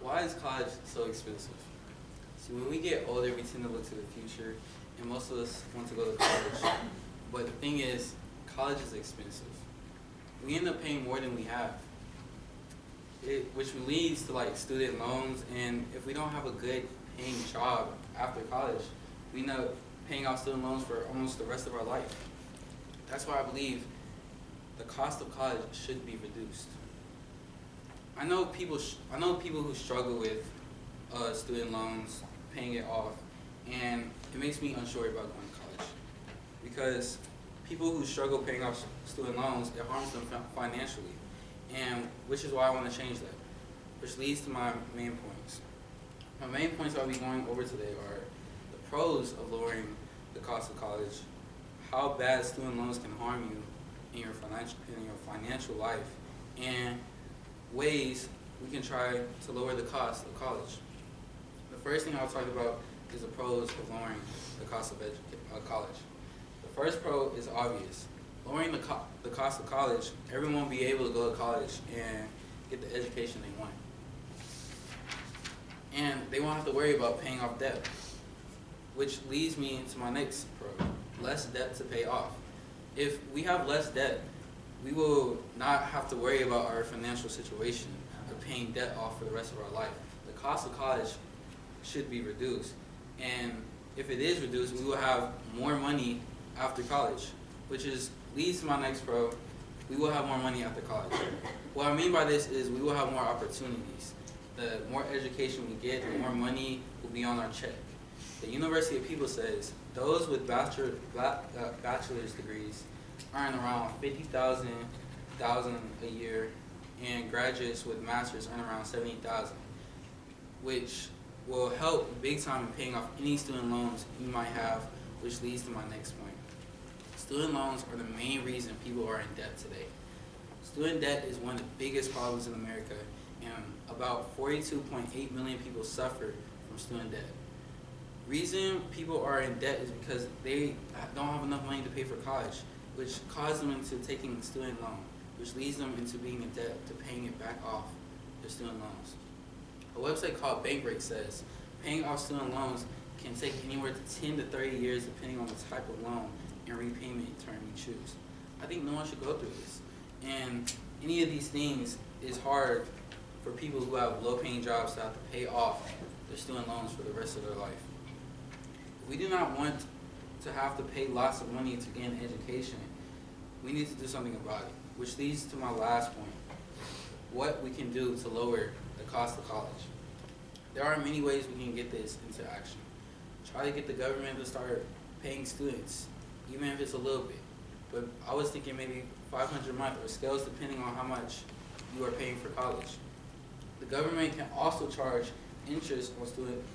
Why is college so expensive? See, when we get older, we tend to look to the future, and most of us want to go to college. But the thing is, college is expensive. We end up paying more than we have, which leads to like student loans. And if we don't have a good paying job after college, we end up paying off student loans for almost the rest of our life. That's why I believe the cost of college should be reduced. I know people who struggle with student loans, paying it off, and it makes me unsure about going to college because people who struggle paying off student loans, it harms them financially, and which is why I want to change that. Which leads to my main points. My main points I'll be going over today are the pros of lowering the cost of college, how bad student loans can harm you in your financial life, and ways we can try to lower the cost of college. The first thing I'll talk about is the pros of lowering the cost of college. The first pro is obvious. Lowering the cost of college, everyone will be able to go to college and get the education they want. And they won't have to worry about paying off debt, which leads me to my next pro, less debt to pay off. If we have less debt, we will not have to worry about our financial situation of paying debt off for the rest of our life. The cost of college should be reduced. And if it is reduced, we will have more money after college, which leads to my next pro. We will have more money after college. What I mean by this is we will have more opportunities. The more education we get, the more money will be on our check. The University of People says those with bachelor's degrees earn around $50,000 a year, and graduates with masters earn around $70,000, which will help big time in paying off any student loans you might have, which leads to my next point. Student loans are the main reason people are in debt today. Student debt is one of the biggest problems in America, and about 42.8 million people suffer from student debt. Reason people are in debt is because they don't have enough money to pay for college, which causes them into taking a student loan, which leads them into being in debt to paying it back off their student loans. A website called Bankrate says paying off student loans can take anywhere to 10 to 30 years depending on the type of loan and repayment term you choose. I think no one should go through this. And any of these things is hard for people who have low-paying jobs to have to pay off their student loans for the rest of their life. If we do not want to have to pay lots of money to gain an education, we need to do something about it, which leads to my last point, what we can do to lower the cost of college. There are many ways we can get this into action. Try to get the government to start paying students, even if it's a little bit. But I was thinking maybe $500 a month or scales depending on how much you are paying for college. The government can also charge interest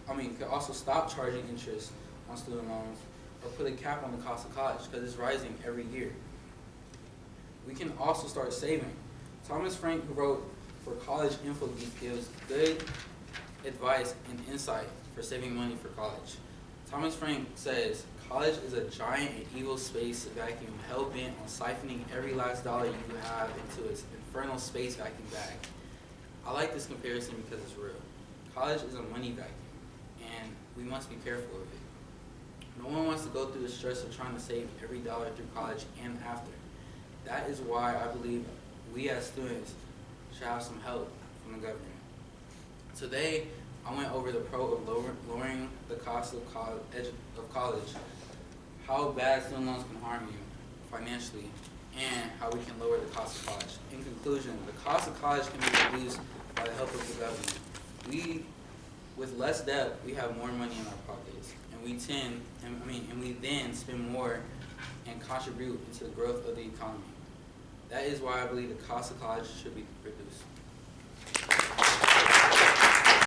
on can also stop charging interest on student loans or put a cap on the cost of college because it's rising every year. We can also start saving. Thomas Frank, who wrote for College Info Geek, gives good advice and insight for saving money for college. Thomas Frank says, college is a giant and evil space vacuum hell-bent on siphoning every last dollar you have into its infernal space vacuum bag. I like this comparison because it's real. College is a money vacuum, and we must be careful of it. No one wants to go through the stress of trying to save every dollar through college and after. That is why I believe we as students should have some help from the government. Today, I went over the pro of lowering the cost of college, how bad student loans can harm you financially, and how we can lower the cost of college. In conclusion, the cost of college can be reduced by the help of the government. With less debt, we have more money in our pockets, and we then spend more and contribute into the growth of the economy. That is why I believe the cost of college should be reduced.